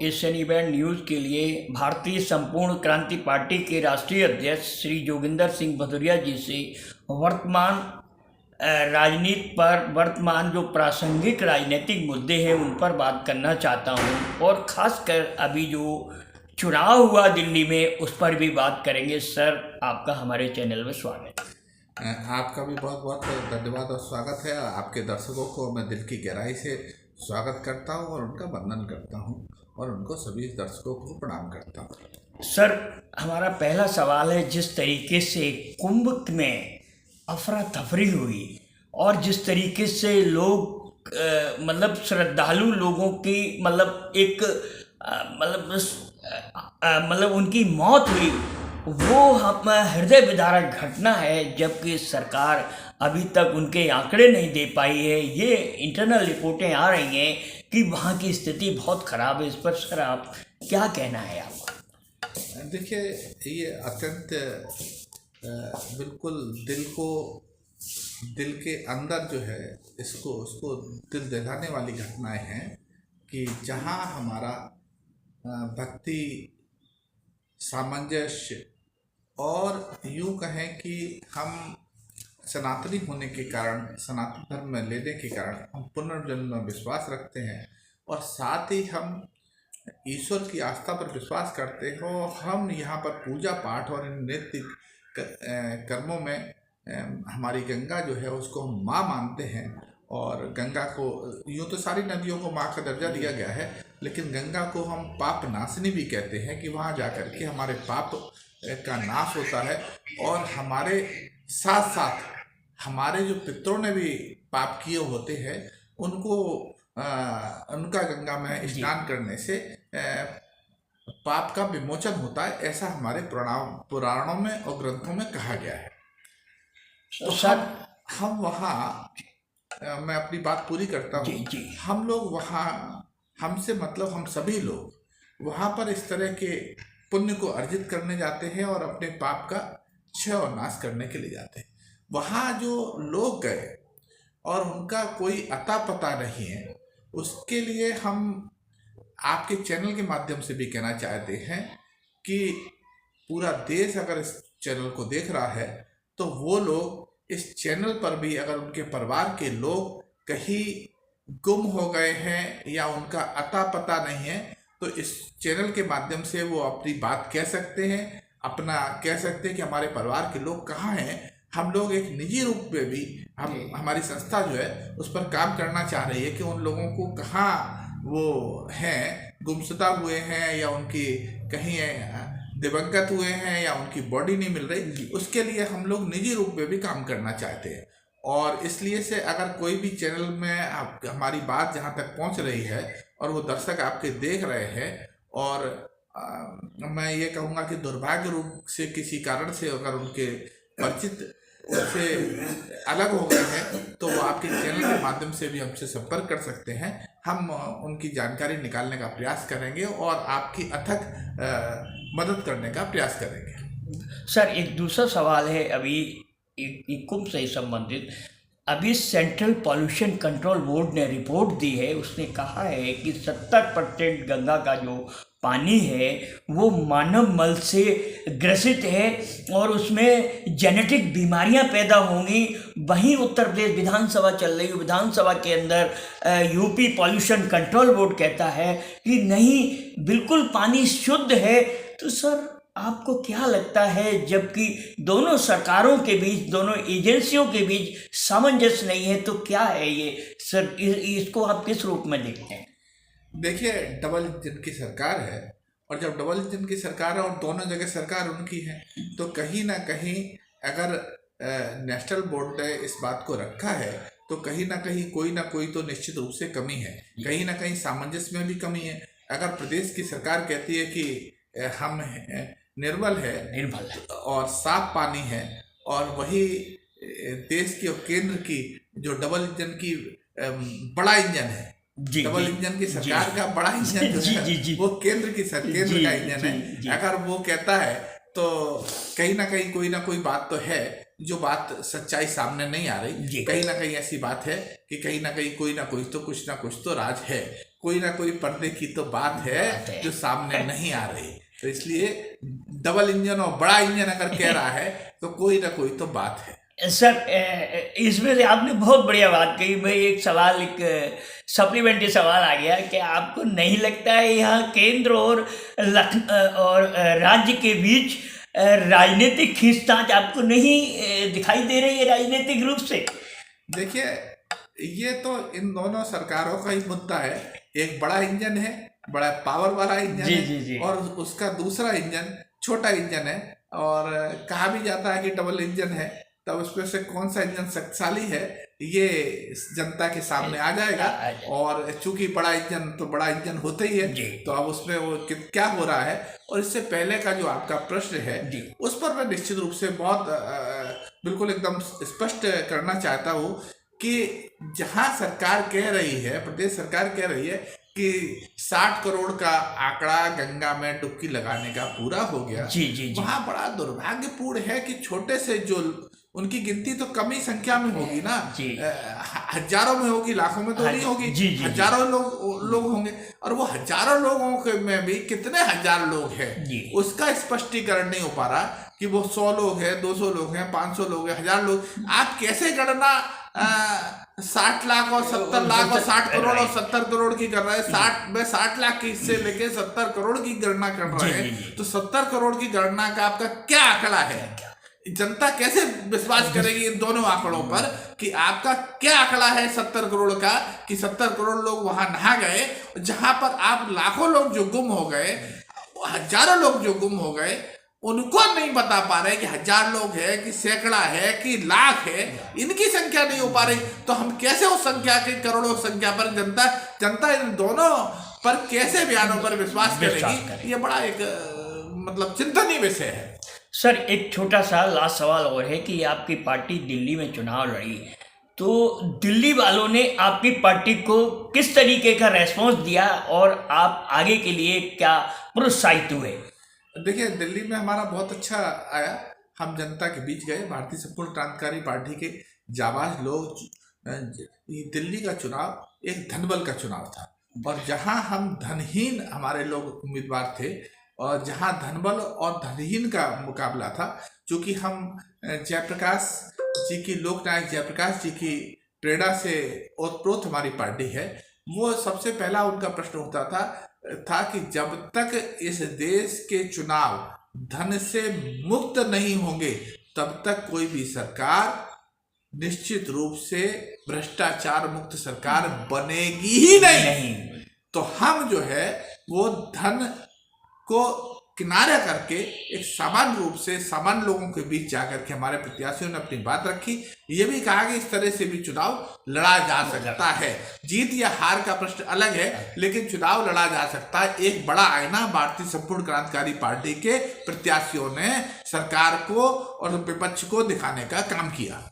Asian event news के लिए भारतीय संपूर्ण क्रांति पार्टी के राष्ट्रीय अध्यक्ष श्री जोगिंदर सिंह भदौरिया जी से वर्तमान राजनीति पर, वर्तमान जो प्रासंगिक राजनीतिक मुद्दे हैं उन पर बात करना चाहता हूं और ख़ासकर अभी जो चुनाव हुआ दिल्ली में उस पर भी बात करेंगे। सर, आपका हमारे चैनल में स्वागत है। आपका भी बहुत बहुत धन्यवाद और स्वागत है। आपके दर्शकों को मैं दिल की गहराई से स्वागत करता हूं और उनका वंदन करता हूं और उनको सभी दर्शकों को प्रणाम करता हूं। सर, हमारा पहला सवाल है, जिस तरीके से कुंभ में अफरा तफरी हुई और जिस तरीके से लोग मतलब श्रद्धालु लोगों की मतलब उनकी मौत हुई, वो हम हृदय विदारक घटना है। जबकि सरकार अभी तक उनके आंकड़े नहीं दे पाई है। ये इंटरनल रिपोर्टें आ रही हैं कि वहाँ की स्थिति बहुत ख़राब है। इस पर सर आप क्या कहना है आपका? देखिए, ये अत्यंत बिल्कुल दिल के अंदर जो है उसको दिल दहलाने वाली घटनाएं हैं कि जहाँ हमारा भक्ति, सामंजस्य और यूँ कहें कि हम सनातनी होने के कारण, सनातन धर्म में लेने के कारण हम पुनर्जन्म में विश्वास रखते हैं और साथ ही हम ईश्वर की आस्था पर विश्वास करते हैं और हम यहाँ पर पूजा पाठ और नृत्य कर्मों में हमारी गंगा जो है उसको हम माँ मानते हैं। और गंगा को, यूँ तो सारी नदियों को माँ का दर्जा दिया गया है, लेकिन गंगा को हम पाप नाशनी भी कहते हैं कि वहाँ जाकर के हमारे पाप का नाश होता है और हमारे साथ साथ हमारे जो पितरों ने भी पाप किए होते हैं उनको उनका गंगा में स्नान करने से पाप का विमोचन होता है, ऐसा हमारे पुराणों में और ग्रंथों में कहा गया है। तो हम वहाँ, मैं अपनी बात पूरी करता हूँ, हम लोग वहाँ, हमसे मतलब हम सभी लोग वहाँ पर इस तरह के पुण्य को अर्जित करने जाते हैं और अपने पाप का क्षय और नाश करने के लिए जाते हैं। वहाँ जो लोग गए और उनका कोई अता पता नहीं है, उसके लिए हम आपके चैनल के माध्यम से भी कहना चाहते हैं कि पूरा देश अगर इस चैनल को देख रहा है तो वो लोग इस चैनल पर भी, अगर उनके परिवार के लोग कहीं गुम हो गए हैं या उनका अता पता नहीं है, तो इस चैनल के माध्यम से वो अपनी बात कह सकते हैं, अपना कह सकते हैं कि हमारे परिवार के लोग कहाँ हैं। हम लोग एक निजी रूप में भी, हमारी संस्था जो है उस पर काम करना चाह रही है कि उन लोगों को कहाँ वो हैं, गुमशुदा हुए हैं या उनकी कहीं दिवंगत हुए हैं या उनकी बॉडी नहीं मिल रही, उसके लिए हम लोग निजी रूप में भी काम करना चाहते हैं। और इसलिए से अगर कोई भी चैनल में हमारी बात जहाँ तक पहुँच रही है और वो दर्शक आपके देख रहे हैं और मैं ये कहूँगा कि दुर्भाग्य रूप से किसी कारण से अगर उनके परिचित उससे अलग हो गए हैं, तो वो आपके चैनल के माध्यम से भी हमसे संपर्क कर सकते हैं। हम उनकी जानकारी निकालने का प्रयास करेंगे और आपकी अथक मदद करने का प्रयास करेंगे। सर, एक दूसरा सवाल है अभी कुंभ से संबंधित। अभी सेंट्रल पॉल्यूशन कंट्रोल बोर्ड ने रिपोर्ट दी है, उसने कहा है कि 70% गंगा का जो पानी है वो मानव मल से ग्रसित है और उसमें जेनेटिक बीमारियां पैदा होंगी। वहीं उत्तर प्रदेश विधानसभा चल रही है, विधानसभा के अंदर यूपी पॉल्यूशन कंट्रोल बोर्ड कहता है कि नहीं, बिल्कुल पानी शुद्ध है। तो सर, आपको क्या लगता है, जबकि दोनों सरकारों के बीच, दोनों एजेंसियों के बीच सामंजस्य नहीं है, तो क्या है ये सर? इसको आप किस रूप में देखते हैं? देखिए, डबल इंजन की सरकार है और जब डबल इंजन की सरकार है और दोनों जगह सरकार उनकी है, तो कहीं ना कहीं अगर नेशनल बोर्ड ने इस बात को रखा है तो कहीं ना कोई तो निश्चित रूप से कमी है, कहीं ना कहीं सामंजस्य में भी कमी है। अगर प्रदेश की सरकार कहती है कि हम निर्मल है और साफ पानी है, और वही देश की और केंद्र की जो डबल इंजन की बड़ा इंजन है, डबल इंजन की सरकार का बड़ा इंजन जो है वो केंद्र का इंजन है। अगर वो कहता है तो कहीं ना कोई बात तो है जो बात सच्चाई सामने नहीं आ रही। कहीं ना कहीं ऐसी बात है कि कहीं ना कोई तो कुछ ना कुछ तो राज है, कोई ना कोई पर्दे की तो बात बात है है। जो सामने नहीं आ रही। तो इसलिए डबल इंजन और बड़ा इंजन अगर कह रहा है तो कोई ना कोई तो बात है। सर, इसमें से आपने बहुत बढ़िया बात कही। मैं एक सवाल, एक सप्लीमेंट्री सवाल आ गया कि आपको नहीं लगता है यहाँ केंद्र और और राज्य के बीच राजनीतिक खींचतान आपको नहीं दिखाई दे रही है राजनीतिक रूप से? देखिए, ये तो इन दोनों सरकारों का ही मुद्दा है। एक बड़ा इंजन है, बड़ा पावर वाला इंजन जी, है, जी, जी। और उसका दूसरा इंजन छोटा इंजन है। और कहा भी जाता है कि डबल इंजन है, तब उसमें से कौन सा इंजन शक्तिशाली है ये जनता के सामने आ जाएगा। और चूंकि बड़ा इंजन तो बड़ा इंजन होता ही जी। है, तो अब उसमें वो क्या हो रहा है। और इससे पहले का जो आपका प्रश्न है जी। उस पर मैं निश्चित रूप से बहुत बिल्कुल एकदम स्पष्ट करना चाहता हूँ कि जहाँ सरकार कह रही है, प्रदेश सरकार कह रही है कि 60 करोड़ का आंकड़ा गंगा में डुबकी लगाने का पूरा हो गया, जी, जी, जी। वहाँ बड़ा दुर्भाग्यपूर्ण है कि छोटे से जो उनकी गिनती तो कम ही संख्या में होगी ना, जी। हजारों में होगी, लाखों में तो नहीं होगी। जी, जी, हजारों लोग होंगे, और वो हजारों लोगों के में भी कितने हजार लोग हैं जी। उसका स्पष्टीकरण नहीं हो पा रहा कि वो 100 लोग हैं, 200 लोग हैं, 500 लोग हैं, 1000 लोग। आप कैसे गणना 60 लाख और 70 लाख और 60 करोड़ और 70 करोड़ की कर रहे हैं? 60 लाख के हिस्से लेके 70 करोड़ की गणना कर रहे हैं, तो 70 करोड़ की गणना का आपका क्या आंकड़ा है? जनता कैसे विश्वास करेगी इन दोनों आंकड़ों पर कि आपका क्या आंकड़ा है 70 करोड़ का, कि 70 करोड़ लोग वहां नहा गए, जहां पर आप लाखों लोग जो गुम हो गए, हजारों लोग जो गुम हो गए, उनको नहीं बता पा रहे कि 1000 लोग है कि सैकड़ा है कि लाख है, इनकी संख्या नहीं हो पा रही। तो हम कैसे उस संख्या के करोड़ों संख्या पर जनता इन दोनों पर कैसे बयानों पर विश्वास करेगी? ये बड़ा एक मतलब चिंतनीय विषय है। सर, एक छोटा सा लास्ट सवाल और है कि आपकी पार्टी दिल्ली में चुनाव लड़ी, तो दिल्ली वालों ने आपकी पार्टी को किस तरीके का रेस्पॉन्स दिया और आप आगे के लिए क्या प्रोत्साहित हुए? देखिए, दिल्ली में हमारा बहुत अच्छा आया। हम जनता के बीच गए, भारतीय संपूर्ण क्रांतिकारी पार्टी के जाबाज लोग। दिल्ली का चुनाव एक धनबल का चुनाव था, और जहां हम धनहीन हमारे लोग उम्मीदवार थे, और जहां धनबल और धनहीन का मुकाबला था, क्योंकि हम जयप्रकाश जी की, लोकनायक जयप्रकाश जी की प्रेरणा से ओतप्रोत हमारी पार्टी है। वो सबसे पहला उनका प्रश्न होता था कि जब तक इस देश के चुनाव धन से मुक्त नहीं होंगे, तब तक कोई भी सरकार निश्चित रूप से भ्रष्टाचार मुक्त सरकार बनेगी ही नहीं। तो हम जो है वो धन को किनारा करके एक सामान्य रूप से सामान्य लोगों के बीच जाकर के हमारे प्रत्याशियों ने अपनी बात रखी। ये भी कहा कि इस तरह से भी चुनाव लड़ा जा सकता है। जीत या हार का प्रश्न अलग है, लेकिन चुनाव लड़ा जा सकता है। एक बड़ा आईना भारतीय संपूर्ण क्रांतिकारी पार्टी के प्रत्याशियों ने सरकार को और विपक्ष को दिखाने का काम किया।